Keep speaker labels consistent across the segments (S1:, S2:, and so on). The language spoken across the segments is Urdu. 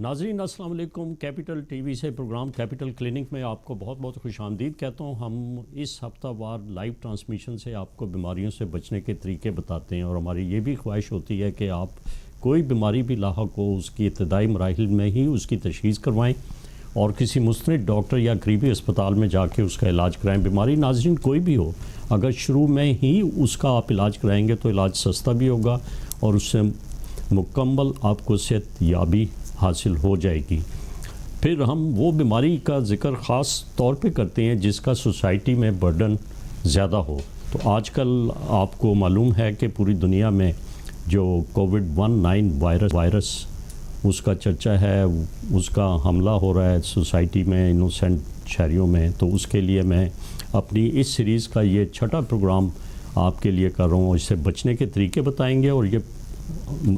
S1: ناظرین السلام علیکم. کیپٹل ٹی وی سے پروگرام کیپٹل کلینک میں آپ کو بہت بہت خوش آمدید کہتا ہوں. ہم اس ہفتہ وار لائیو ٹرانسمیشن سے آپ کو بیماریوں سے بچنے کے طریقے بتاتے ہیں اور ہماری یہ بھی خواہش ہوتی ہے کہ آپ کوئی بیماری بھی لاحق ہو اس کی ابتدائی مراحل میں ہی اس کی تشخیص کروائیں اور کسی مستند ڈاکٹر یا قریبی اسپتال میں جا کے اس کا علاج کرائیں. بیماری ناظرین کوئی بھی ہو, اگر شروع میں ہی اس کا آپ علاج کرائیں گے تو علاج سستا بھی ہوگا اور اس سے مکمل آپ کو صحت یابی حاصل ہو جائے گی. پھر ہم وہ بیماری کا ذکر خاص طور پہ کرتے ہیں جس کا سوسائٹی میں برڈن زیادہ ہو. تو آج کل آپ کو معلوم ہے کہ پوری دنیا میں جو کووڈ-19 وائرس اس کا چرچا ہے, اس کا حملہ ہو رہا ہے سوسائٹی میں, انوسینٹ شہریوں میں. تو اس کے لیے میں اپنی اس سیریز کا یہ چھٹا پروگرام آپ کے لیے کر رہا ہوں. اس سے بچنے کے طریقے بتائیں گے اور یہ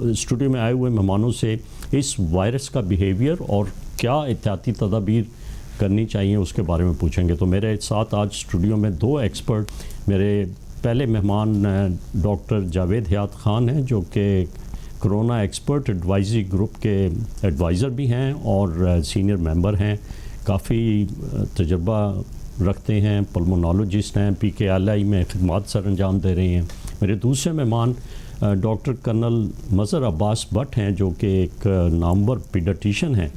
S1: اسٹوڈیو میں آئے ہوئے مہمانوں سے اس وائرس کا بیہیویئر اور کیا احتیاطی تدابیر کرنی چاہیے اس کے بارے میں پوچھیں گے. تو میرے ساتھ آج اسٹوڈیو میں دو ایکسپرٹ. میرے پہلے مہمان ڈاکٹر جاوید حیات خان ہیں جو کہ کرونا ایکسپرٹ ایڈوائزری گروپ کے ایڈوائزر بھی ہیں اور سینئر ممبر ہیں, کافی تجربہ رکھتے ہیں, پلمونالوجسٹ ہیں, PKLI میں خدمات سر انجام دے رہے ہیں. میرے دوسرے مہمان ڈاکٹر کرنل مظہر عباس بٹ ہیں جو کہ ایک نامور پیڈیاٹیشین ہیں.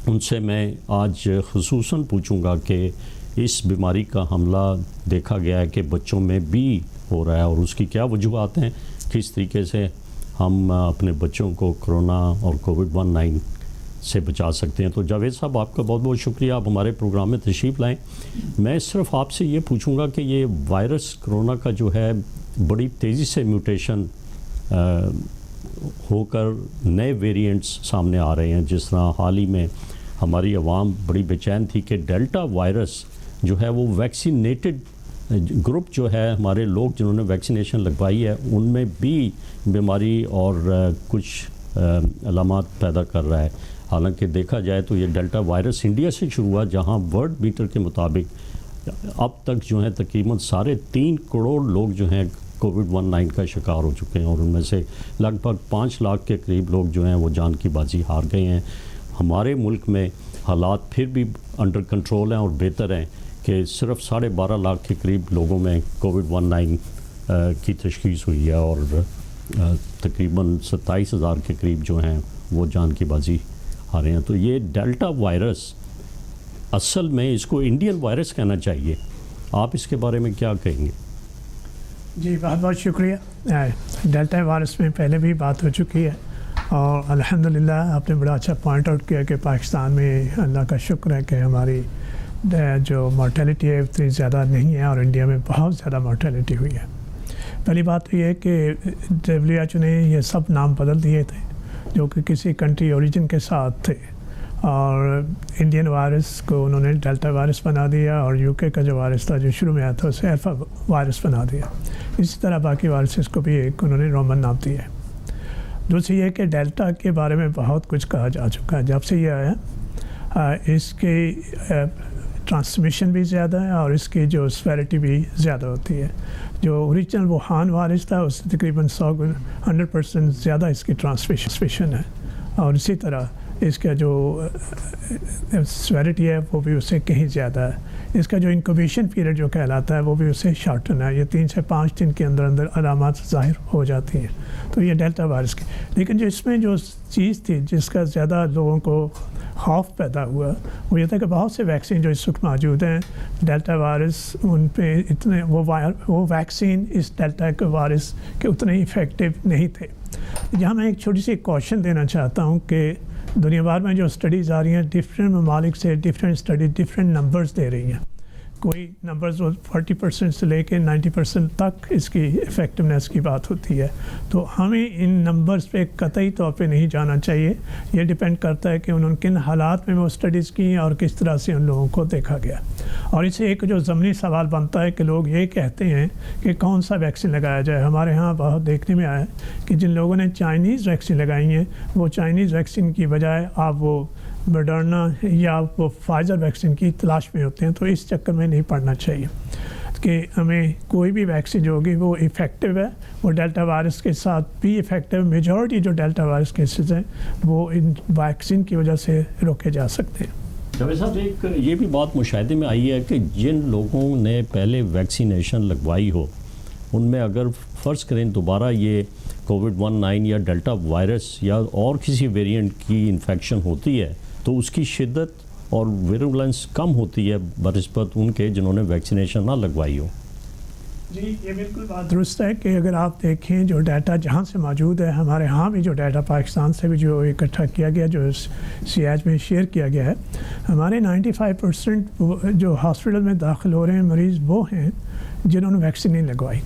S1: ان سے میں آج خصوصاً پوچھوں گا کہ اس بیماری کا حملہ دیکھا گیا ہے کہ بچوں میں بھی ہو رہا ہے اور اس کی کیا وجوہات ہیں, کس طریقے سے ہم اپنے بچوں کو کرونا اور کووڈ-19 سے بچا سکتے ہیں. تو جاوید صاحب آپ کا بہت بہت شکریہ, آپ ہمارے پروگرام میں تشریف لائیں. میں صرف آپ سے یہ پوچھوں گا کہ یہ وائرس کرونا کا جو ہے بڑی تیزی سے میوٹیشن ہو کر نئے ویریئنٹس سامنے آ رہے ہیں. جس طرح حال ہی میں ہماری عوام بڑی بے چین تھی کہ ڈیلٹا وائرس جو ہے وہ ویکسینیٹڈ گروپ جو ہے, ہمارے لوگ جنہوں نے ویکسینیشن لگوائی ہے ان میں بھی بیماری اور کچھ علامات پیدا کر رہا ہے. حالانکہ دیکھا جائے تو یہ ڈیلٹا وائرس انڈیا سے شروع ہوا جہاں ورلڈ میٹر کے مطابق اب تک جو ہے تقریباً 3.5 کروڑ لوگ جو ہیں کووڈ-19 کا شکار ہو چکے ہیں اور ان میں سے لگ بھگ 5 لاکھ کے قریب لوگ جو ہیں وہ جان کی بازی ہار گئے ہیں. ہمارے ملک میں حالات پھر بھی انڈر کنٹرول ہیں اور بہتر ہیں کہ صرف 12.5 لاکھ کے قریب لوگوں میں کووڈ-19 کی تشخیص ہوئی ہے اور تقریباً 27,000 کے قریب جو ہیں وہ جان کی بازی ہارے ہیں. تو یہ ڈیلٹا وائرس اصل میں اس کو انڈین وائرس کہنا چاہیے, آپ اس کے بارے میں کیا کہیں گے؟
S2: جی بہت بہت شکریہ. ڈیلٹا وائرس میں پہلے بھی بات ہو چکی ہے اور الحمدللہ آپ نے بڑا اچھا پوائنٹ آؤٹ کیا کہ پاکستان میں اللہ کا شکر ہے کہ ہماری جو مورٹیلٹی ہے اتنی زیادہ نہیں ہے اور انڈیا میں بہت زیادہ مورٹیلٹی ہوئی ہے. پہلی بات تو یہ ہے کہ WHO نے یہ سب نام بدل دیے تھے جو کہ کسی کنٹری اوریجن کے ساتھ تھے اور انڈین وائرس کو انہوں نے ڈیلٹا وائرس بنا دیا اور UK کا جو وائرس تھا جو شروع میں آیا تھا اسے الفا وائرس بنا دیا. اسی طرح باقی وائرسز کو بھی ایک انہوں نے رومن نام دیا ہے. دوسری یہ کہ ڈیلٹا کے بارے میں بہت کچھ کہا جا چکا ہے جب سے یہ آیا. اس کی ٹرانسمیشن بھی زیادہ ہے اور اس کی جو سیویرٹی بھی زیادہ ہوتی ہے. جو اوریجنل ووہان وائرس تھا اس سے تقریباً 100% زیادہ اس کی ٹرانسمیشن ہے اور اسی طرح اس کا جو سیویرٹی ہے وہ بھی اس سے کہیں زیادہ ہے. اس کا جو انکوبیشن پیریڈ جو کہلاتا ہے وہ بھی اس سے شارٹن ہے. یہ 3 سے 5 دن کے اندر علامات ظاہر ہو جاتی ہیں. تو یہ ڈیلٹا وائرس کی. لیکن جو اس میں جو چیز تھی جس کا زیادہ لوگوں کو خوف پیدا ہوا وہ یہ تھا کہ بہت سے ویکسین جو اس وقت موجود ہیں ڈیلٹا وائرس ان پہ اتنے وہ ویکسین اس ڈیلٹا کے وائرس کے اتنے افیکٹو نہیں تھے. یہاں میں ایک چھوٹی سی کوشچن دینا چاہتا ہوں کہ دنیا بھر میں جو اسٹڈیز آ رہی ہیں ڈفرینٹ ممالک سے ڈفرینٹ اسٹڈیز ڈفرینٹ نمبرز دے رہی ہیں. کوئی نمبرز 40% سے لے کے 90% تک اس کی افیکٹونیس کی بات ہوتی ہے. تو ہمیں ان نمبرز پہ قطعی طور پہ نہیں جانا چاہیے. یہ ڈیپینڈ کرتا ہے کہ انہوں نے کن حالات میں وہ اسٹڈیز کی اور کس طرح سے ان لوگوں کو دیکھا گیا. اور اسے ایک جو ضمنی سوال بنتا ہے کہ لوگ یہ کہتے ہیں کہ کون سا ویکسین لگایا جائے. ہمارے ہاں بہت دیکھنے میں آیا ہے کہ جن لوگوں نے چائنیز ویکسین لگائی ہیں وہ چائنیز ویکسین کی بجائے آپ وہ ماڈرنا یا وہ فائزر ویکسین کی تلاش میں ہوتے ہیں. تو اس چکر میں نہیں پڑنا چاہیے. کہ ہمیں کوئی بھی ویکسین جو ہوگی وہ ایفیکٹو ہے، وہ ڈیلٹا وائرس کے ساتھ بھی ایفیکٹو. میجورٹی جو ڈیلٹا وائرس کیسز ہیں وہ ان ویکسین کی وجہ سے روکے جا سکتے ہیں.
S1: جاوید صاحب، ایک یہ بھی بات مشاہدے میں آئی ہے کہ جن لوگوں نے پہلے ویکسینیشن لگوائی ہو ان میں اگر فرض کریں دوبارہ یہ کووڈ-19 یا ڈیلٹا وائرس یا اور کسی ویریئنٹ کی انفیکشن ہوتی ہے تو اس کی شدت اور ویرولنس کم ہوتی ہے بنسبت ان کے جنہوں نے ویکسینیشن نہ لگوائی ہو.
S2: جی یہ بالکل بات درست ہے کہ اگر آپ دیکھیں جو ڈیٹا جہاں سے موجود ہے، ہمارے ہاں بھی جو ڈیٹا پاکستان سے بھی جو اکٹھا کیا گیا، جو CH میں شیئر کیا گیا ہے، ہمارے 95% جو ہاسپٹل میں داخل ہو رہے ہیں مریض وہ ہیں جنہوں نے ویکسین نہیں لگوائی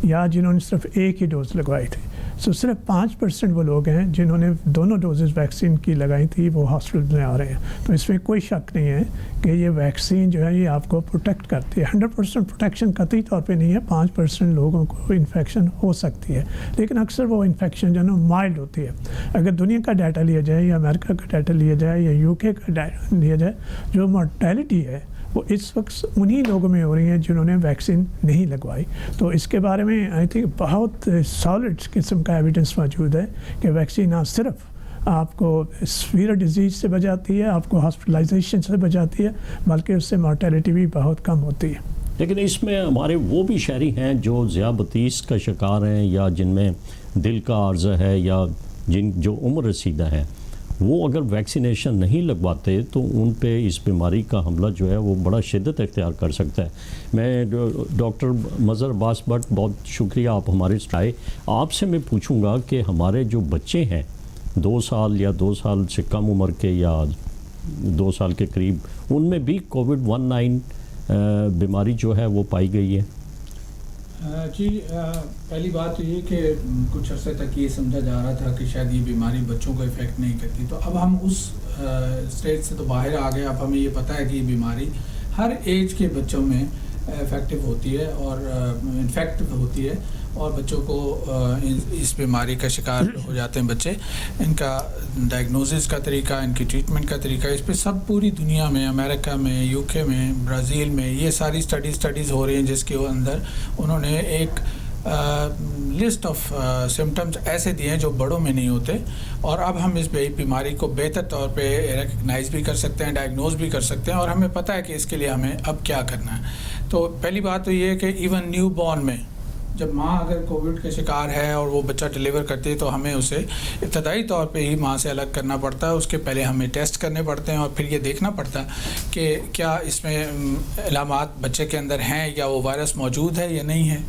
S2: یا جنہوں نے صرف ایک ہی ڈوز لگوائی تھی. صرف 5% وہ لوگ ہیں جنہوں نے دونوں ڈوزز ویکسین کی لگائی تھی، وہ ہاسپٹل میں آ رہے ہیں. تو اس میں کوئی شک نہیں ہے کہ یہ ویکسین جو ہے یہ آپ کو پروٹیکٹ کرتی ہے. 100% پروٹیکشن قطعی طور پہ نہیں ہے، 5% لوگوں کو انفیکشن ہو سکتی ہے، لیکن اکثر وہ انفیکشن جو ہے نا مائلڈ ہوتی ہے. اگر دنیا کا ڈیٹا لیا جائے یا امریکہ کا ڈیٹا لیا جائے یا UK کا ڈیٹا لیا جائے، جو مورٹیلٹی ہے وہ اس وقت انہی لوگوں میں ہو رہی ہیں جنہوں نے ویکسین نہیں لگوائی. تو اس کے بارے میں آئی تھنک بہت سالڈ قسم کا ایویڈنس موجود ہے کہ ویکسین نہ صرف آپ کو سیویئر ڈیزیز سے بچاتی ہے، آپ کو ہاسپٹلائزیشن سے بچاتی ہے، بلکہ اس سے مورٹیلٹی بھی بہت کم ہوتی ہے.
S1: لیکن اس میں ہمارے وہ بھی شہری ہیں جو ذیابطیس کا شکار ہیں یا جن میں دل کا عارضہ ہے یا جو عمر رسیدہ ہے، وہ اگر ویکسینیشن نہیں لگواتے تو ان پہ اس بیماری کا حملہ جو ہے وہ بڑا شدت اختیار کر سکتا ہے. میں ڈاکٹر مظہر عباس بٹ بہت شکریہ آپ ہمارے آئے. آپ سے میں پوچھوں گا کہ ہمارے جو بچے ہیں 2 سال یا 2 سال سے کم عمر کے یا 2 سال کے قریب، ان میں بھی کووڈ-19 بیماری جو ہے وہ پائی گئی ہے.
S3: جی پہلی بات تو یہ کہ کچھ عرصے تک یہ سمجھا جا رہا تھا کہ شاید یہ بیماری بچوں کو افیکٹ نہیں کرتی، تو اب ہم اس اسٹیج سے تو باہر آ گئے. اب ہمیں یہ پتہ ہے کہ یہ بیماری ہر ایج کے بچوں میں افیکٹو ہوتی ہے اور انفیکٹو ہوتی ہے، اور بچوں کو اس بیماری کا شکار ہو جاتے ہیں بچے. ان کا ڈائگنوسس کا طریقہ، ان کی ٹریٹمنٹ کا طریقہ، اس پہ سب پوری دنیا میں، امریکہ میں، UK میں، برازیل میں یہ ساری اسٹڈیز ہو رہی ہیں، جس کے اندر انہوں نے ایک لسٹ آف سمٹمز ایسے دیے ہیں جو بڑوں میں نہیں ہوتے، اور اب ہم اس بیماری کو بہتر طور پہ ریکگنائز بھی کر سکتے ہیں، ڈائگنوز بھی کر سکتے ہیں، اور ہمیں پتہ ہے کہ اس کے لیے ہمیں اب کیا کرنا ہے. تو پہلی بات تو یہ ہے کہ ایون نیو بورن میں جب ماں اگر کووڈ کا شکار ہے اور وہ بچہ ڈیلیور کرتی ہے تو ہمیں اسے ابتدائی طور پہ ہی ماں سے الگ کرنا پڑتا ہے. اس کے پہلے ہمیں ٹیسٹ کرنے پڑتے ہیں اور پھر یہ دیکھنا پڑتا ہے کہ کیا اس میں علامات بچے کے اندر ہیں یا وہ وائرس موجود ہے یا نہیں ہے.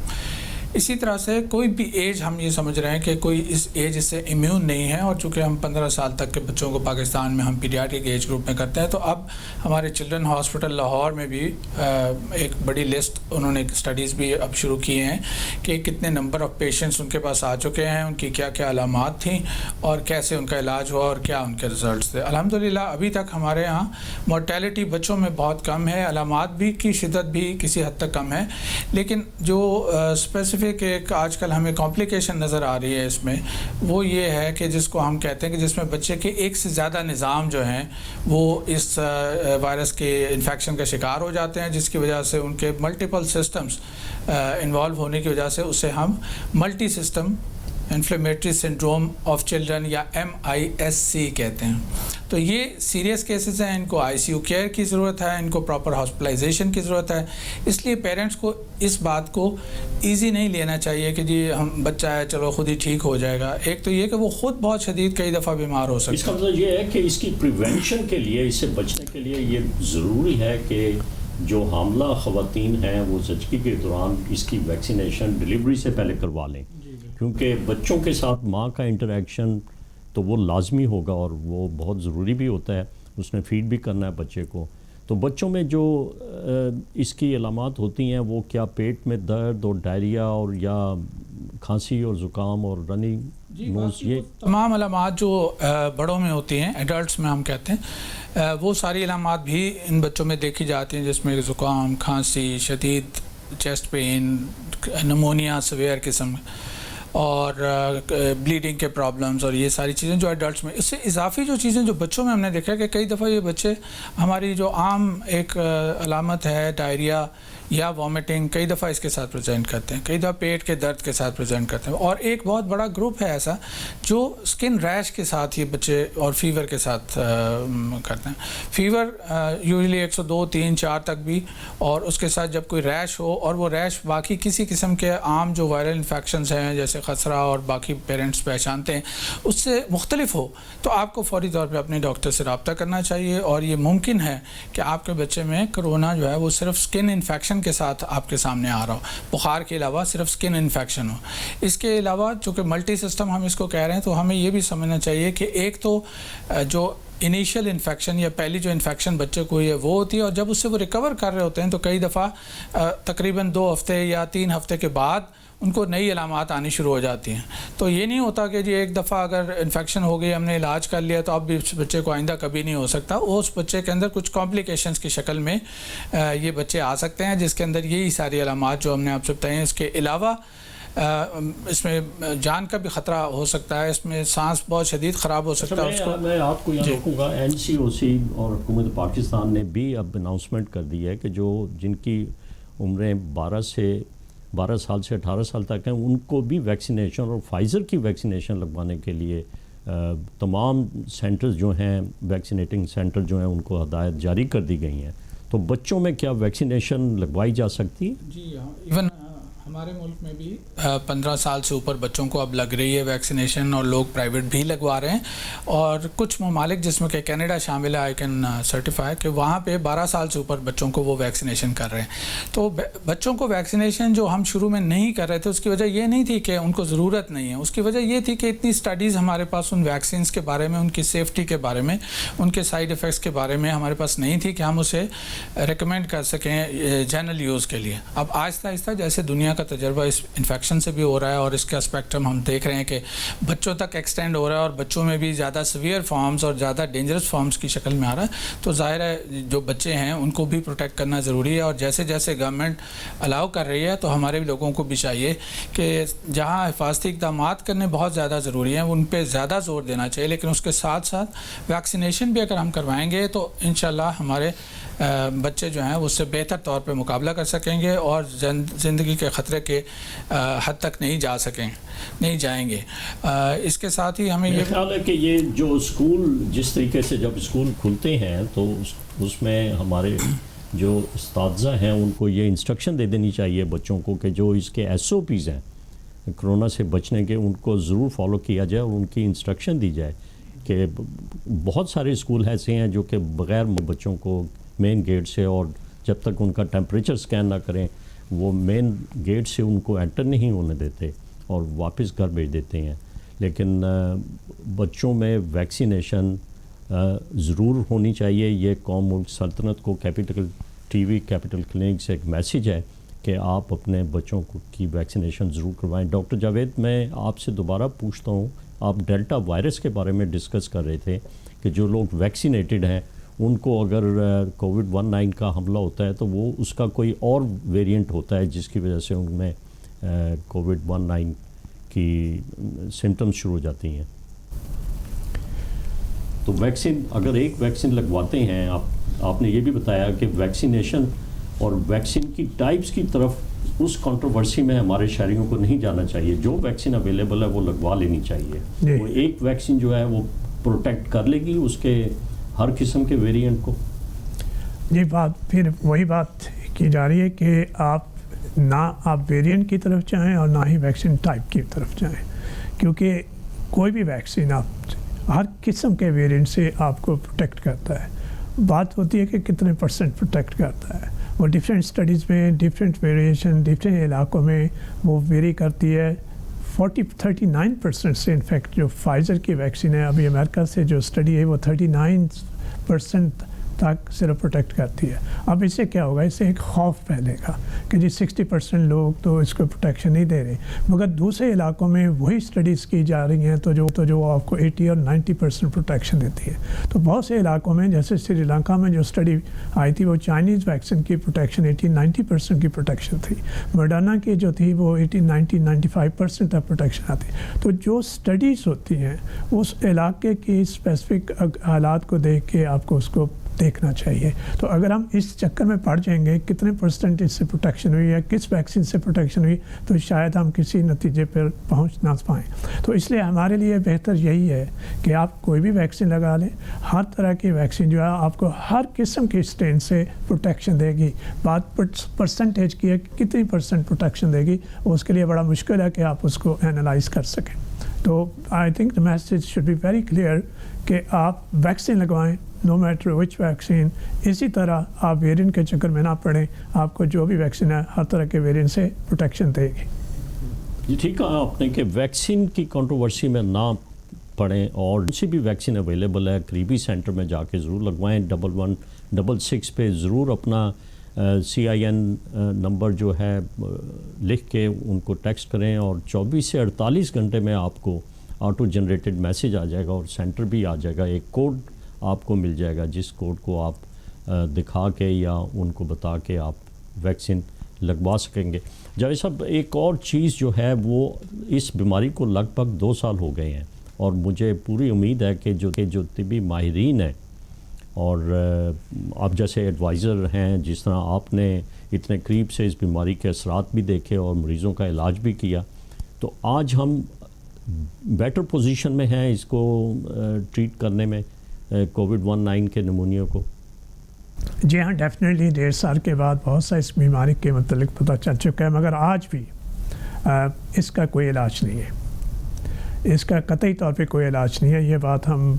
S3: اسی طرح سے کوئی بھی ایج ہم یہ سمجھ رہے ہیں کہ کوئی اس ایج سے امیون نہیں ہے، اور چونکہ ہم 15 سال تک کے بچوں کو پاکستان میں ہم پیڈیاٹرک ایج گروپ میں کرتے ہیں، تو اب ہمارے چلڈرن ہاسپٹل لاہور میں بھی ایک بڑی لسٹ انہوں نے اسٹڈیز بھی اب شروع کیے ہیں کہ کتنے نمبر آف پیشنٹس ان کے پاس آ چکے ہیں، ان کی کیا کیا علامات تھیں اور کیسے ان کا علاج ہوا اور کیا ان کے رزلٹس تھے. الحمدللہ ابھی تک ہمارے ہاں مورٹیلٹی بچوں میں بہت کم ہے، علامات بھی کی شدت بھی کسی حد تک کم ہے، لیکن جو اسپیسیفک ایک آج کل ہمیں کمپلیکیشن نظر آ رہی ہے اس میں، وہ یہ ہے کہ جس کو ہم کہتے ہیں کہ جس میں بچے کے ایک سے زیادہ نظام جو ہیں وہ اس وائرس کے انفیکشن کا شکار ہو جاتے ہیں، جس کی وجہ سے ان کے ملٹیپل سسٹمز انوالو ہونے کی وجہ سے اسے ہم multi system inflammatory syndrome of children یا MIS-C کہتے ہیں. تو یہ سیریس کیسز ہیں، ان کو ICU کیئر کی ضرورت ہے، ان کو پراپر ہاسپٹلائزیشن کی ضرورت ہے. اس لیے پیرنٹس کو اس بات کو ایزی نہیں لینا چاہیے کہ جی ہم بچہ ہے چلو خود ہی ٹھیک ہو جائے گا. ایک تو یہ کہ وہ خود بہت شدید کئی دفعہ بیمار ہو سکتا ہے.
S1: اس کا مطلب یہ ہے کہ اس کی پریونشن کے لیے، اس سے بچنے کے لیے یہ ضروری ہے کہ جو حاملہ خواتین ہیں وہ زچگی کے دوران اس کی ویکسینیشن ڈلیوری سے پہلے کروا لیں، کیونکہ بچوں کے ساتھ ماں کا انٹریکشن تو وہ لازمی ہوگا اور وہ بہت ضروری بھی ہوتا ہے. اس نے فیڈ بھی کرنا ہے بچے کو. تو بچوں میں جو اس کی علامات ہوتی ہیں وہ کیا پیٹ میں درد اور ڈائریا اور یا کھانسی اور زکام اور رننگ نوز، یہ
S3: تمام علامات جو بڑوں میں ہوتی ہیں، ایڈلٹس میں ہم کہتے ہیں، وہ ساری علامات بھی ان بچوں میں دیکھی جاتی ہیں، جس میں زکام، کھانسی، شدید چیسٹ پین، نمونیا سویئر قسم اور بلیڈنگ کے پرابلمز اور یہ ساری چیزیں جو ایڈلٹس میں. اس سے اضافی جو چیزیں جو بچوں میں ہم نے دیکھا کہ کئی دفعہ یہ بچے ہماری جو عام ایک علامت ہے ڈائریا یا وامٹنگ کئی دفعہ اس کے ساتھ پریزنٹ کرتے ہیں, کئی دفعہ پیٹ کے درد کے ساتھ پریزنٹ کرتے ہیں, اور ایک بہت بڑا گروپ ہے ایسا جو اسکن ریش کے ساتھ یہ بچے اور فیور کے ساتھ کرتے ہیں. فیور یوزلی 102, 3, 4 تک بھی, اور اس کے ساتھ جب کوئی ریش ہو اور وہ ریش باقی کسی قسم کے عام جو وائرل انفیکشنز ہیں جیسے خسرہ اور باقی پیرنٹس پہچانتے ہیں اس سے مختلف ہو, تو آپ کو فوری طور پہ اپنے ڈاکٹر سے رابطہ کرنا چاہیے. اور یہ ممکن ہے کہ آپ کے بچے میں کرونا جو ہے وہ صرف سکن انفیکشن کے ساتھ آپ کے سامنے آ رہا ہو, بخار کے علاوہ صرف سکن انفیکشن ہو. اس کے علاوہ چونکہ ملٹی سسٹم ہم اس کو کہہ رہے ہیں, تو ہمیں یہ بھی سمجھنا چاہیے کہ ایک تو جو انیشیل انفیکشن یا پہلی جو انفیکشن بچے کو ہوئی ہے وہ ہوتی ہے, اور جب اس سے وہ ریکور کر رہے ہوتے ہیں تو کئی دفعہ تقریباً 2 ہفتے یا 3 ہفتے کے بعد ان کو نئی علامات آنی شروع ہو جاتی ہیں. تو یہ نہیں ہوتا کہ جی ایک دفعہ اگر انفیکشن ہو گئی ہم نے علاج کر لیا تو اب بھی اس بچے کو آئندہ کبھی نہیں ہو سکتا. اس بچے کے اندر کچھ کمپلیکیشنز کی شکل میں یہ بچے آ سکتے ہیں جس کے اندر یہی ساری علامات جو ہم نے آپ سے بتائی ہیں. اس کے علاوہ اس میں جان کا بھی خطرہ ہو سکتا ہے, اس میں سانس بہت شدید خراب ہو سکتا ہے. اس کو
S1: میں آپ کو یہاں رکھوں گا, NCOC اور حکومت پاکستان نے بھی اب اناؤنسمنٹ کر دی ہے کہ جن کی عمریں 12 سال سے 18 سال تک ہیں ان کو بھی ویکسینیشن اور فائزر کی ویکسینیشن لگوانے کے لیے تمام سینٹرز جو ہیں ویکسینیٹنگ سینٹر جو ہیں ان کو ہدایت جاری کر دی گئی ہیں. تو بچوں میں کیا ویکسینیشن لگوائی جا سکتی ہے؟
S3: جی ہاں, ایون ہمارے ملک میں بھی 15 سال سے اوپر بچوں کو اب لگ رہی ہے ویکسینیشن, اور لوگ پرائیویٹ بھی لگوا رہے ہیں. اور کچھ ممالک جس میں کہ کینیڈا شامل ہے, آئی کین سرٹیفائی کہ وہاں پہ 12 سال سے اوپر بچوں کو وہ ویکسینیشن کر رہے ہیں. تو بچوں کو ویکسینیشن جو ہم شروع میں نہیں کر رہے تھے اس کی وجہ یہ نہیں تھی کہ ان کو ضرورت نہیں ہے, اس کی وجہ یہ تھی کہ اتنی اسٹڈیز ہمارے پاس ان ویکسینس کے بارے میں, ان کی سیفٹی کے بارے میں, ان کے سائیڈ ایفیکٹس کے بارے میں ہمارے پاس نہیں تھی کہ ہم اسے ریکمینڈ کر سکیں جنرل یوز کے لیے. اب آہستہ آہستہ جیسے دنیا کا تجربہ اس انفیکشن سے بھی ہو رہا ہے اور اس کا اسپیکٹرم ہم دیکھ رہے ہیں کہ بچوں تک ایکسٹینڈ ہو رہا ہے اور بچوں میں بھی زیادہ سیویئر فارمز اور زیادہ ڈینجرس فارمز کی شکل میں آ رہا ہے, تو ظاہر ہے جو بچے ہیں ان کو بھی پروٹیکٹ کرنا ضروری ہے. اور جیسے جیسے گورنمنٹ الاؤ کر رہی ہے تو ہمارے لوگوں کو بھی چاہیے کہ جہاں حفاظتی اقدامات کرنے بہت زیادہ ضروری ہیں ان پہ زیادہ زور دینا چاہیے, لیکن اس کے ساتھ ساتھ ویکسینیشن بھی اگر ہم کروائیں گے تو انشاءاللہ ہمارے بچے جو ہیں اس سے بہتر طور پہ مقابلہ کر سکیں گے اور زندگی کے خطرے کے حد تک نہیں جائیں گے. اس کے ساتھ ہی ہمیں یہ
S1: خیال ہے کہ یہ جو اسکول جس طریقے سے جب اسکول کھلتے ہیں تو اس میں ہمارے جو اساتذہ ہیں ان کو یہ انسٹرکشن دے دینی چاہیے بچوں کو کہ جو اس کے SOPs ہیں کرونا سے بچنے کے ان کو ضرور فالو کیا جائے, اور ان کی انسٹرکشن دی جائے کہ بہت سارے اسکول ایسے ہیں جو کہ بغیر بچوں کو مین گیٹ سے, اور جب تک ان کا ٹیمپریچر سکین نہ کریں وہ مین گیٹ سے ان کو انٹر نہیں ہونے دیتے اور واپس گھر بھیج دیتے ہیں. لیکن بچوں میں ویکسینیشن ضرور ہونی چاہیے. یہ قوم ملک سلطنت کو کیپٹل TV کیپٹل کلینک سے ایک میسیج ہے کہ آپ اپنے بچوں کی ویکسینیشن ضرور کروائیں. ڈاکٹر جاوید, میں آپ سے دوبارہ پوچھتا ہوں, آپ ڈیلٹا وائرس کے بارے میں ڈسکس کر رہے تھے کہ جو لوگ ویکسینیٹڈ ہیں ان کو اگر COVID-19 کا حملہ ہوتا ہے تو وہ اس کا کوئی اور ویریئنٹ ہوتا ہے جس کی وجہ سے ان میں COVID-19 کی سمٹمز شروع ہو جاتی ہیں. تو ویکسین اگر ایک ویکسین لگواتے ہیں, آپ نے یہ بھی بتایا کہ ویکسینیشن اور ویکسین کی ٹائپس کی طرف اس کنٹروورسی میں ہمارے شہریوں کو نہیں جانا چاہیے. جو ویکسین اویلیبل ہے وہ لگوا لینی چاہیے. وہ ایک ویکسین جو ہے وہ پروٹیکٹ کر لے گی اس کے ہر قسم کے ویریئنٹ کو.
S2: یہ بات پھر وہی بات کی جا رہی ہے کہ آپ ویریئنٹ کی طرف جائیں اور نہ ہی ویکسین ٹائپ کی طرف جائیں, کیونکہ کوئی بھی ویکسین آپ ہر قسم کے ویریئنٹ سے آپ کو پروٹیکٹ کرتا ہے. بات ہوتی ہے کہ کتنے % پروٹیکٹ کرتا ہے. وہ ڈفرینٹ اسٹڈیز میں ڈفرینٹ ویریشن ڈفرینٹ علاقوں میں وہ ویری کرتی ہے. 39% سے انفیکٹ جو فائزر کی ویکسین ہے ابھی امریکہ سے جو اسٹڈی ہے وہ 39% تک صرف پروٹیکٹ کرتی ہے. اب اس سے کیا ہوگا, اس سے ایک خوف پھیلے گا کہ جی 60% لوگ تو اس کو پروٹیکشن نہیں دے رہے, مگر دوسرے علاقوں میں وہی اسٹڈیز کی جا رہی ہیں تو جو آپ کو 80 اور 90% پروٹیکشن دیتی ہے. تو بہت سے علاقوں میں جیسے سری لنکا میں جو اسٹڈی آئی تھی وہ چائنیز ویکسین کی پروٹیکشن 80-90% کی پروٹیکشن تھی. مڈرنا کی جو تھی وہ 80-90-95% تک پروٹیکشن آتی. تو جو اسٹڈیز ہوتی ہیں اس علاقے کی اسپیسیفک حالات کو دیکھ کے آپ کو اس کو دیکھنا چاہیے. تو اگر ہم اس چکر میں پڑ جائیں گے کتنے پرسنٹیج سے پروٹیکشن ہوئی ہے, کس ویکسین سے پروٹیکشن ہوئی, تو شاید ہم کسی نتیجے پر پہنچ نہ پائیں. تو اس لیے ہمارے لیے بہتر یہی ہے کہ آپ کوئی بھی ویکسین لگا لیں. ہر طرح کی ویکسین جو ہے آپ کو ہر قسم کے اسٹرین سے پروٹیکشن دے گی. بات پرسنٹیج کی ہے کہ کتنی پرسنٹ پروٹیکشن دے گی, اس کے لیے بڑا مشکل ہے کہ آپ اس کو اینالائز کر سکیں. تو I think the message should be very clear کہ آپ ویکسین لگوائیں, نو میٹر وچ ویکسین. اسی طرح آپ ویرینٹ کے چکر میں نہ پڑیں, آپ کو جو بھی ویکسین ہے ہر طرح کے ویرینٹ سے پروٹیکشن دے گی.
S1: جی ٹھیک کہا آپ نے کہ ویکسین کی کنٹروورسی میں نہ پڑیں, اور جسی بھی ویکسین اویلیبل ہے قریبی سینٹر میں جا کے ضرور لگوائیں. 1166 پہ ضرور اپنا CIN نمبر جو ہے لکھ کے ان کو ٹیکسٹ کریں, اور 24 سے 48 گھنٹے میں آپ کو آٹو جنریٹڈ میسیج آ جائے گا اور سینٹر بھی آ جائے گا. ایک کوڈ آپ کو مل جائے گا جس کوڈ کو آپ دکھا کے یا ان کو بتا کے آپ ویکسین لگوا سکیں گے. جاوید صاحب, ایک اور چیز جو ہے وہ اس بیماری کو لگ بھگ 2 سال ہو گئے ہیں, اور مجھے پوری امید ہے کہ جو طبی ماہرین ہیں اور آپ جیسے ایڈوائزر ہیں, جس طرح آپ نے اتنے قریب سے اس بیماری کے اثرات بھی دیکھے اور مریضوں کا علاج بھی کیا, تو آج ہم بیٹر پوزیشن میں ہیں اس کو ٹریٹ کرنے میں, کووڈ-19 کے نمونیوں کو.
S2: جی ہاں, ڈیفینیٹلی 1.5 سال کے بعد بہت سا اس بیماری کے متعلق پتہ چل چکا ہے, مگر آج بھی اس کا کوئی علاج نہیں ہے. اس کا قطعی طور پہ کوئی علاج نہیں ہے. یہ بات ہم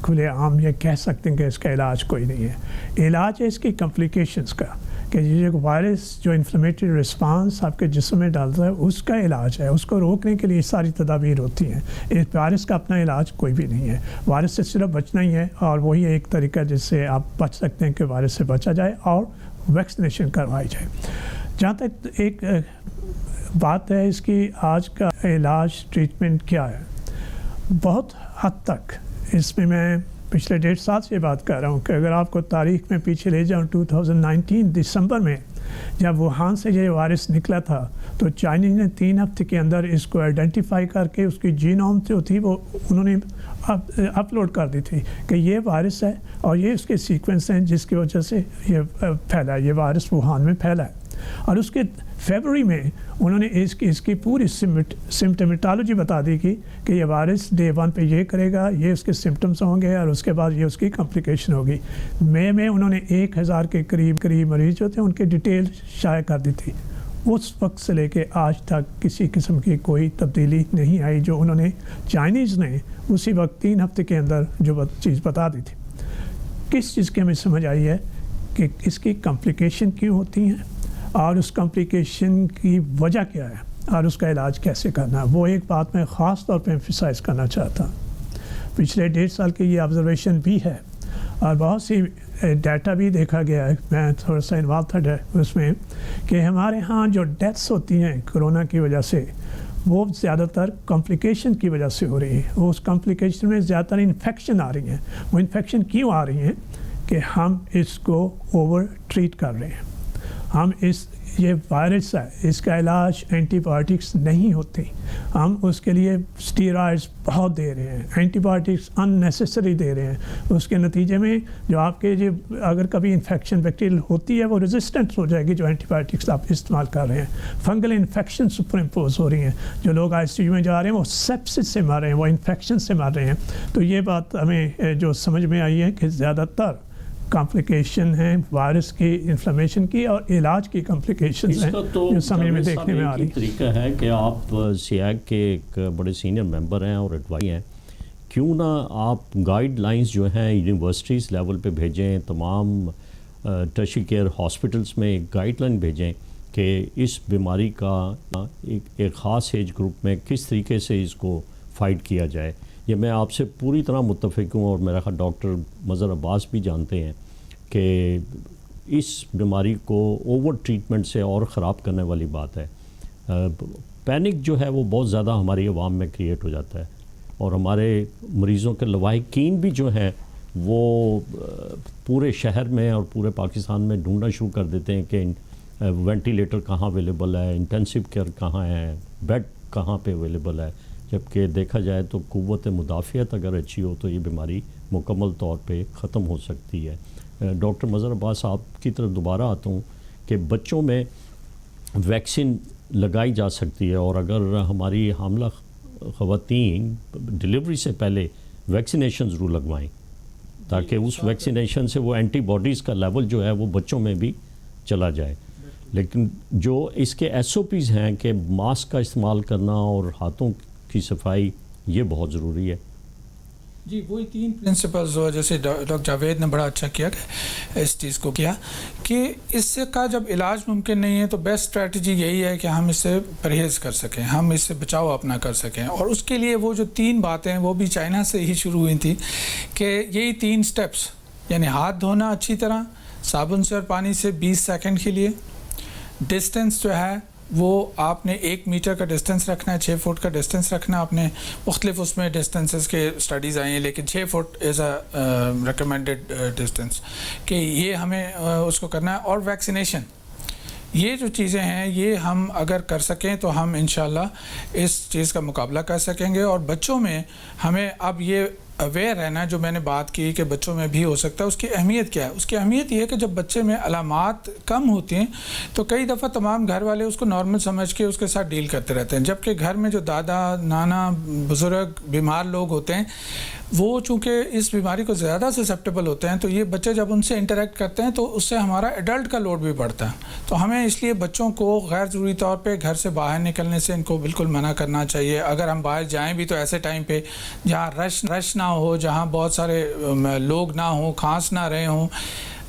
S2: کھلے عام یہ کہہ سکتے ہیں کہ اس کا علاج کوئی نہیں ہے. علاج ہے اس کی کمپلیکیشنز کا, کہ یہ وائرس جو انفلیمیٹری رسپانس آپ کے جسم میں ڈالتا ہے اس کا علاج ہے. اس کو روکنے کے لیے ساری تدابیر ہوتی ہیں. اس وائرس کا اپنا علاج کوئی بھی نہیں ہے. وائرس سے صرف بچنا ہی ہے, اور وہی ایک طریقہ جس سے آپ بچ سکتے ہیں کہ وائرس سے بچا جائے اور ویکسینیشن کروائی جائے. جہاں تک ایک بات ہے اس کی, آج کا علاج ٹریٹمنٹ کیا ہے, بہت حد تک اس میں پچھلے 1.5 سال سے بات کر رہا ہوں کہ اگر آپ کو تاریخ میں پیچھے لے جاؤں 2019 دسمبر میں جب ووہان سے یہ وائرس نکلا تھا, تو چائنیز نے 3 ہفتے کے اندر اس کو آئیڈینٹیفائی کر کے اس کی جینوم جو تھی وہ انہوں نے اپلوڈ کر دی تھی کہ یہ وائرس ہے اور یہ اس کے سیکوینس ہیں جس کی وجہ سے یہ پھیلا ہے, یہ وائرس ووہان میں پھیلا ہے. اور اس کے فیبروری میں انہوں نے اس کی پوری سمٹمیٹالوجی بتا دی کہ یہ وائرس ڈے 1 پہ یہ کرے گا, یہ اس کے سمٹمس ہوں گے, اور اس کے بعد یہ اس کی کمپلیکیشن ہوگی. مئی میں انہوں نے 1000 کے قریب مریض جو تھے ان کے ڈیٹیل شائع کر دی تھی. اس وقت سے لے کے آج تک کسی قسم کی کوئی تبدیلی نہیں آئی, جو انہوں نے چائنیز نے اسی وقت 3 ہفتے کے اندر جو چیز بتا دی تھی. کس چیز کی ہمیں سمجھ آئی ہے کہ اس کی کمپلیکیشن کیوں ہوتی ہیں, اور اس کمپلیکیشن کی وجہ کیا ہے, اور اس کا علاج کیسے کرنا ہے. وہ ایک بات میں خاص طور پہ ایمفیسائز کرنا چاہتا ہوں. پچھلے 1.5 سال کی یہ آبزرویشن بھی ہے, اور بہت سی ڈیٹا بھی دیکھا گیا ہے, میں تھوڑا سا انوالو تھا اس میں, کہ ہمارے ہاں جو ڈیتھس ہوتی ہیں کرونا کی وجہ سے وہ زیادہ تر کمپلیکیشن کی وجہ سے ہو رہی ہیں. وہ اس کمپلیکیشن میں زیادہ تر انفیکشن آ رہی ہیں. وہ انفیکشن کیوں آ رہی ہیں کہ ہم اس کو اوور ٹریٹ کر رہے ہیں. ہم یہ وائرس ہے, اس کا علاج اینٹی بایوٹکس نہیں ہوتی. ہم اس کے لیے اسٹیرائڈس بہت دے رہے ہیں, اینٹی بایوٹکس ان نیسیسری دے رہے ہیں. اس کے نتیجے میں جو آپ کے اگر کبھی انفیکشن بیکٹیریل ہوتی ہے وہ ریزسٹنٹ ہو جائے گی جو اینٹی بایوٹکس آپ استعمال کر رہے ہیں. فنگل انفیکشن سپر امپوز ہو رہی ہیں. جو لوگ ICU میں جا رہے ہیں وہ سیپسس سے مر رہے ہیں, وہ انفیکشن سے مر رہے ہیں. تو یہ بات ہمیں جو سمجھ میں آئی ہے کہ زیادہ تر کمپلیکیشن ہیں وائرس کی انفلیمیشن کی, اور علاج کی کمپلیکیشنز ہیں جو سمجھ میں دیکھنے میں آ رہی.
S1: طریقہ ہے کہ آپ SIAC کے ایک بڑے سینئر ممبر ہیں اور ایڈوائزر ہیں, کیوں نہ آپ گائیڈ لائنز جو ہیں یونیورسٹیز لیول پہ بھیجیں, تمام ٹرشری کیئر ہاسپٹلس میں ایک گائیڈ لائن بھیجیں کہ اس بیماری کا ایک خاص ایج گروپ میں کس طریقے سے اس کو فائٹ کیا جائے. یہ میں آپ سے پوری طرح متفق ہوں, اور میرا خیال ڈاکٹر مظہر عباس بھی جانتے ہیں کہ اس بیماری کو اوور ٹریٹمنٹ سے اور خراب کرنے والی بات ہے. پینک جو ہے وہ بہت زیادہ ہماری عوام میں کریٹ ہو جاتا ہے, اور ہمارے مریضوں کے لواحقین بھی جو ہیں وہ پورے شہر میں اور پورے پاکستان میں ڈھونڈنا شروع کر دیتے ہیں کہ وینٹیلیٹر کہاں اویلیبل ہے, انٹینسیو کیئر کہاں ہے, بیڈ کہاں پہ اویلیبل ہے, جبکہ دیکھا جائے تو قوت مدافعت اگر اچھی ہو تو یہ بیماری مکمل طور پہ ختم ہو سکتی ہے. ڈاکٹر مظہر عباس آپ کی طرف دوبارہ آتا ہوں کہ بچوں میں ویکسین لگائی جا سکتی ہے، اور اگر ہماری حاملہ خواتین ڈلیوری سے پہلے ویکسینیشن ضرور لگوائیں تاکہ اس ویکسینیشن سے وہ اینٹی باڈیز کا لیول جو ہے وہ بچوں میں بھی چلا جائے. لیکن جو اس کے ایس او پیز ہیں کہ ماسک کا استعمال کرنا اور ہاتھوں کی صفائی، یہ بہت ضروری ہے.
S3: جی وہی 3 پرنسپلز ہو، جیسے ڈاکٹر جاوید نے بڑا اچھا کیا کہ اس چیز کو کیا کہ اس سے کا جب علاج ممکن نہیں ہے تو بیسٹ اسٹریٹجی یہی ہے کہ ہم اس سے پرہیز کر سکیں، ہم اس سے بچاؤ اپنا کر سکیں. اور اس کے لیے وہ جو 3 باتیں وہ بھی چائنا سے ہی شروع ہوئی تھی کہ یہی 3 سٹیپس، یعنی ہاتھ دھونا اچھی طرح صابن سے اور پانی سے 20 سیکنڈ کے لیے، ڈسٹنس جو ہے وہ آپ نے 1 میٹر کا ڈسٹنس رکھنا ہے، 6 فٹ کا ڈسٹنس رکھنا. آپ نے مختلف اس میں ڈسٹنسز کے اسٹڈیز آئی ہیں لیکن 6 فٹ از اے ریکمینڈڈ ڈسٹنس کہ یہ ہمیں اس کو کرنا ہے. اور ویکسینیشن، یہ جو چیزیں ہیں یہ ہم اگر کر سکیں تو ہم انشاءاللہ اس چیز کا مقابلہ کر سکیں گے. اور بچوں میں ہمیں اب یہ اویئر رہنا، جو میں نے بات کی کہ بچوں میں بھی ہو سکتا ہے، اس کی اہمیت کیا ہے؟ اس کی اہمیت یہ ہے کہ جب بچے میں علامات کم ہوتی ہیں تو کئی دفعہ تمام گھر والے اس کو نارمل سمجھ کے اس کے ساتھ ڈیل کرتے رہتے ہیں، جبکہ گھر میں جو دادا نانا بزرگ بیمار لوگ ہوتے ہیں وہ چونکہ اس بیماری کو زیادہ سسیپٹیبل ہوتے ہیں، تو یہ بچے جب ان سے انٹریکٹ کرتے ہیں تو اس سے ہمارا ایڈلٹ کا لوڈ بھی بڑھتا ہے. تو ہمیں اس لیے بچوں کو غیر ضروری طور پہ گھر سے باہر نکلنے سے ان کو بالکل منع کرنا چاہیے. اگر ہم باہر جائیں بھی تو ایسے ٹائم پہ جہاں رش نہ ہو، جہاں بہت سارے لوگ نہ ہوں، کھانس نہ رہے ہوں،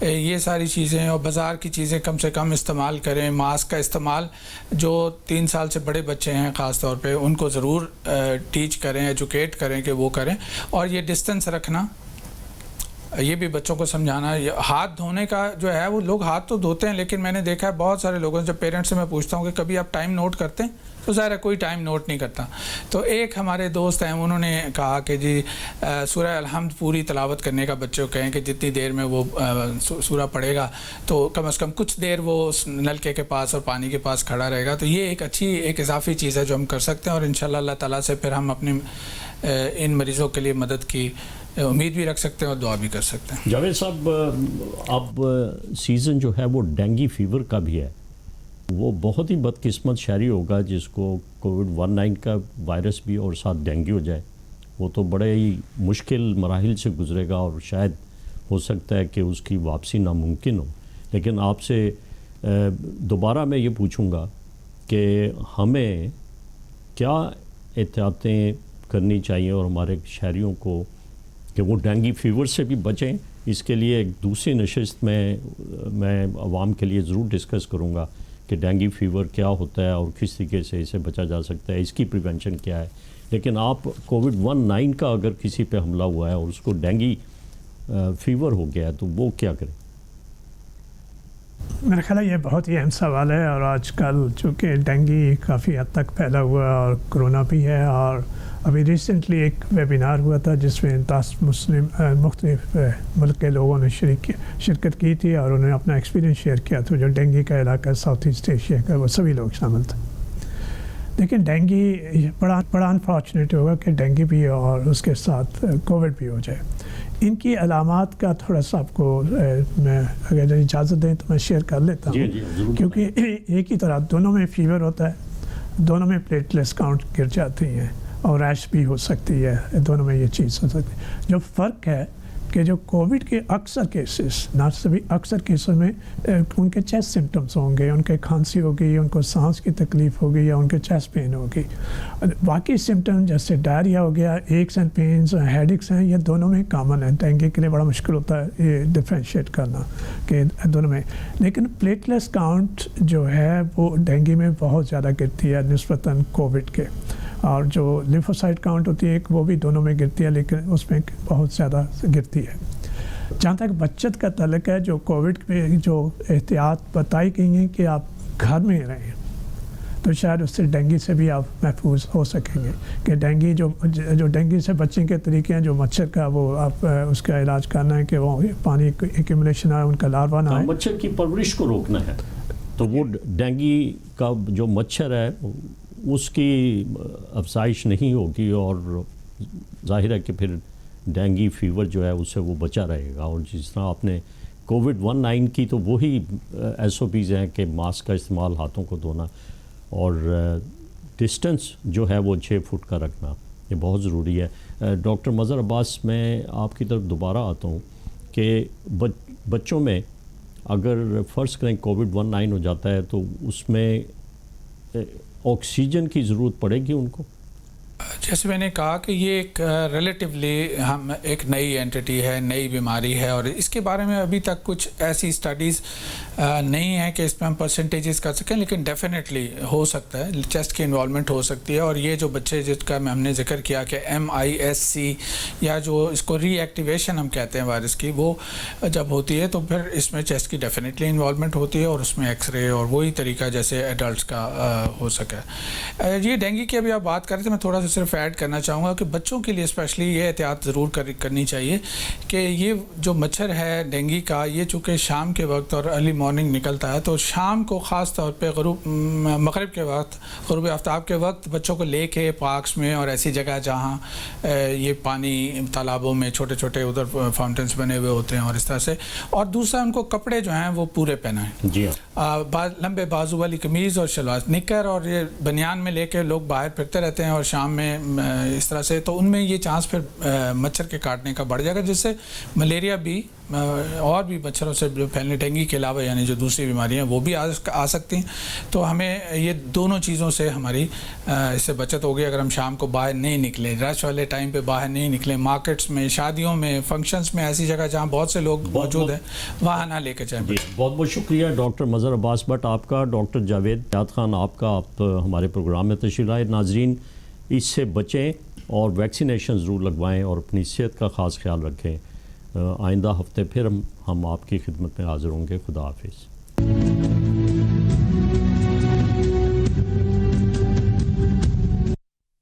S3: یہ ساری چیزیں. اور بازار کی چیزیں کم سے کم استعمال کریں. ماسک کا استعمال جو 3 سال سے بڑے بچے ہیں خاص طور پہ ان کو ضرور ٹیچ کریں، ایجوکیٹ کریں کہ وہ کریں. اور یہ ڈسٹنس رکھنا، یہ بھی بچوں کو سمجھانا. ہاتھ دھونے کا جو ہے وہ لوگ ہاتھ تو دھوتے ہیں لیکن میں نے دیکھا ہے بہت سارے لوگوں سے، جب پیرنٹس سے میں پوچھتا ہوں کہ کبھی آپ ٹائم نوٹ کرتے ہیں تو ظاہر ہے کوئی ٹائم نوٹ نہیں کرتا. تو ایک ہمارے دوست ہیں انہوں نے کہا کہ جی سورہ الحمد پوری تلاوت کرنے کا بچے کو کہیں کہ جتنی دیر میں وہ سورہ پڑھے گا تو کم از کم کچھ دیر وہ اس نلکے کے پاس اور پانی کے پاس کھڑا رہے گا. تو یہ ایک اچھی ایک اضافی چیز ہے جو ہم کر سکتے ہیں، اور انشاءاللہ اللہ تعالیٰ سے پھر ہم اپنے ان مریضوں کے لیے مدد کی امید بھی رکھ سکتے ہیں اور دعا بھی کر سکتے ہیں.
S1: جاوید صاحب، اب سیزن جو ہے وہ ڈینگی فیور کا بھی ہے. وہ بہت ہی بدقسمت شہری ہوگا جس کو کووڈ-19 کا وائرس بھی اور ساتھ ڈینگی ہو جائے. وہ تو بڑے ہی مشکل مراحل سے گزرے گا اور شاید ہو سکتا ہے کہ اس کی واپسی ناممکن ہو. لیکن آپ سے دوبارہ میں یہ پوچھوں گا کہ ہمیں کیا احتیاطیں کرنی چاہیے اور ہمارے شہریوں کو کہ وہ ڈینگی فیور سے بھی بچیں. اس کے لیے ایک دوسری نشست میں عوام کے لیے ضرور ڈسکس کروں گا کہ ڈینگی فیور کیا ہوتا ہے اور کس طریقے سے اسے بچا جا سکتا ہے، اس کی پریونشن کیا ہے. لیکن آپ کووڈ-19 کا اگر کسی پہ حملہ ہوا ہے اور اس کو ڈینگی فیور ہو گیا ہے تو وہ کیا کریں؟
S2: میرا خیال ہے یہ بہت ہی اہم سوال ہے. اور آج کل چونکہ ڈینگی کافی حد تک پھیلا ہوا ہے اور کرونا بھی ہے، اور ابھی ریسنٹلی ایک ویبینار ہوا تھا جس میں 10 مختلف ملک کے لوگوں نے شرکت کی تھی اور انہوں نے اپنا ایکسپیرینس شیئر کیا تھا. جو ڈینگی کا علاقہ ساؤتھ ایسٹ ایشیا کا، وہ سبھی لوگ شامل تھے. لیکن ڈینگی بڑا انفارچونیٹ ہوگا کہ ڈینگی بھی اور اس کے ساتھ کووڈ بھی ہو جائے. ان کی علامات کا تھوڑا سا آپ کو میں اگر اجازت دیں تو میں شیئر کر لیتا ہوں. کیونکہ ایک ہی طرح دونوں میں فیور ہوتا ہے، دونوں میں پلیٹلیٹس کاؤنٹ گر جاتی ہیں اور ریش بھی ہو سکتی ہے، دونوں میں یہ چیز ہو سکتی ہے. جو فرق ہے کہ جو کووڈ کے اکثر کیسز، نہ سبھی، اکثر کیسوں میں ان کے چیسٹ سمٹمز ہوں گے، ان کے کھانسی ہوگی، ان کو سانس کی تکلیف ہوگی یا ان کے چیسٹ پین ہوگی. باقی سمٹم جیسے ڈائریا ہو گیا، aches and pains, headaches ہیں، یہ دونوں میں کامن ہیں. ڈینگی کے لیے بڑا مشکل ہوتا ہے یہ ڈفرینشیٹ کرنا کہ دونوں میں. لیکن پلیٹلیٹس کاؤنٹ جو ہے وہ ڈینگی میں بہت زیادہ گرتی ہے نسبتاً کووڈ کے. اور جو لیمفوسائٹ کاؤنٹ ہوتی ہے وہ بھی دونوں میں گرتی ہے لیکن اس میں بہت زیادہ گرتی ہے. جہاں تک بچت کا تعلق ہے، جو کووڈ میں جو احتیاط بتائی گئی ہیں کہ آپ گھر میں رہیں تو شاید اس سے ڈینگی سے بھی آپ محفوظ ہو سکیں گے. کہ ڈینگی جو ڈینگی سے بچنے کے طریقے ہیں، جو مچھر کا وہ آپ اس کا علاج کرنا ہے کہ وہ پانی ایکیومولیشن آئے، ان کا لاروا نہ آئے.
S1: مچھر کی پرورش کو روکنا ہے تو وہ ڈینگی کا جو مچھر ہے اس کی افزائش نہیں ہوگی اور ظاہر ہے کہ پھر ڈینگی فیور جو ہے اس سے وہ بچا رہے گا. اور جس طرح آپ نے کووڈ-19 کی تو وہی ایس او پیز ہیں کہ ماسک کا استعمال, ہاتھوں کو دھونا اور ڈسٹنس جو ہے وہ 6 فٹ کا رکھنا, یہ بہت ضروری ہے. ڈاکٹر مظہر عباس, میں آپ کی طرف دوبارہ آتا ہوں کہ بچوں میں اگر فرض کریں کووڈ-19 ہو جاتا ہے تو اس میں آکسیجن کی ضرورت پڑے گی ان کو؟
S3: جیسے میں نے کہا کہ یہ ایک ریلیٹیولی ہم ایک نئی اینٹی ہے, نئی بیماری ہے, اور اس کے بارے میں ابھی تک کچھ ایسی اسٹڈیز نہیں ہیں کہ اس میں ہم پرسنٹیجز کر سکیں, لیکن ڈیفینیٹلی ہو سکتا ہے, چیسٹ کی انوالومنٹ ہو سکتی ہے. اور یہ جو بچے جس کا ہم نے ذکر کیا کہ MIS-C یا جو اس کو ری ایکٹیویشن ہم کہتے ہیں وائرس کی, وہ جب ہوتی ہے تو پھر اس میں چیسٹ کی ڈیفینیٹلی انوالومنٹ ہوتی ہے اور اس میں ایکس رے اور وہی طریقہ جیسے ایڈلٹس کا ہو سکا. یہ ڈینگی کی ابھی آپ بات کر رہے تھے, میں تھوڑا سا صرف ایڈ کرنا چاہوں گا کہ بچوں کے لیے اسپیشلی یہ احتیاط ضرور کرنی چاہیے کہ یہ جو مچھر ہے ڈینگی کا, یہ چونکہ شام کے وقت اور ارلی مارننگ نکلتا ہے, تو شام کو خاص طور پہ مغرب کے وقت, غروب آفتاب کے وقت بچوں کو لے کے پارکس میں اور ایسی جگہ جہاں یہ پانی تالابوں میں چھوٹے چھوٹے ادھر فاؤنٹینس بنے ہوئے ہوتے ہیں اور اس طرح سے. اور دوسرا ان کو کپڑے جو ہیں وہ پورے پہنائیں,
S1: جی
S3: لمبے بازو والی قمیض اور شلوار, نکر اور یہ بنیان میں لے کے لوگ باہر پھرتے رہتے ہیں اور شام میں اس طرح سے, تو ان میں یہ چانس پھر مچھر کے کاٹنے کا بڑھ جائے گا, جس سے ملیریا بھی اور بھی مچھروں سے جو پھیلنے, ڈینگی کے علاوہ یعنی جو دوسری بیماریاں وہ بھی آ سکتی ہیں. تو ہمیں یہ دونوں چیزوں سے ہماری اس سے بچت ہوگی اگر ہم شام کو باہر نہیں نکلیں, رش والے ٹائم پہ باہر نہیں نکلیں, مارکیٹس میں, شادیوں میں, فنکشنز میں, ایسی جگہ جہاں بہت سے لوگ موجود ہیں وہاں نہ لے کے جائیں.
S1: بہت بہت شکریہ ڈاکٹر مظہر عباس بٹ آپ کا. ڈاکٹر جاوید حیات خان آپ کا, آپ ہمارے پروگرام میں تشریف لائے. ناظرین, اس سے بچیں اور ویکسینیشن ضرور لگوائیں اور اپنی صحت کا خاص خیال رکھیں. آئندہ ہفتے پھر ہم آپ کی خدمت میں حاضر ہوں گے. خدا حافظ.